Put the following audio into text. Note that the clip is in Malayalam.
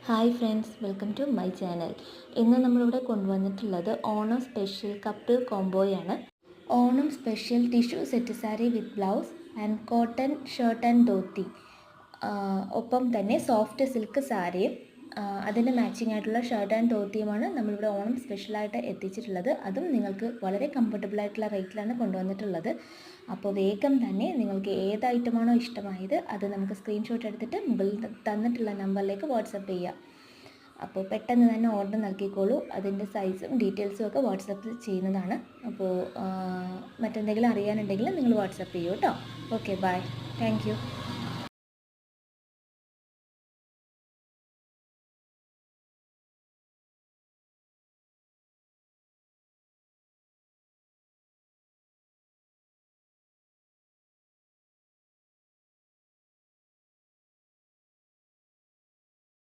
Hi friends, welcome to my channel. ഇന്ന് നമ്മളിവിടെ കൊണ്ടുവന്നിട്ടുള്ളത് ഓണം സ്പെഷ്യൽ കപ്പിൾ കോംബോയാണ്. Onam special tissue set sari with blouse and cotton shirt and dhoti, ഒപ്പം തന്നെ സോഫ്റ്റ് സിൽക്ക് സാരിയും അതിൻ്റെ മാച്ചിങ് ആയിട്ടുള്ള ഷർട്ട് ആൻഡ് ധോത്തിയുമാണ് നമ്മളിവിടെ ഓണം സ്പെഷ്യലായിട്ട് എത്തിച്ചിട്ടുള്ളത്. അതും നിങ്ങൾക്ക് വളരെ കംഫർട്ടബിൾ ആയിട്ടുള്ള റേറ്റിലാണ് കൊണ്ടുവന്നിട്ടുള്ളത്. അപ്പോൾ വേഗം തന്നെ നിങ്ങൾക്ക് ഏത് ഐറ്റമാണോ ഇഷ്ടമായത് അത് നമുക്ക് സ്ക്രീൻഷോട്ട് എടുത്തിട്ട് മുകളിൽ തന്നിട്ടുള്ള നമ്പറിലേക്ക് വാട്സപ്പ് ചെയ്യുക. അപ്പോൾ പെട്ടെന്ന് തന്നെ ഓർഡർ നൽകിക്കോളൂ. അതിൻ്റെ സൈസും ഡീറ്റെയിൽസും ഒക്കെ വാട്സപ്പിൽ ചെയ്യുന്നതാണ്. അപ്പോൾ മറ്റെന്തെങ്കിലും അറിയാനുണ്ടെങ്കിൽ നിങ്ങൾ വാട്സപ്പ് ചെയ്യൂ കേട്ടോ. Okay, bye. Thank U.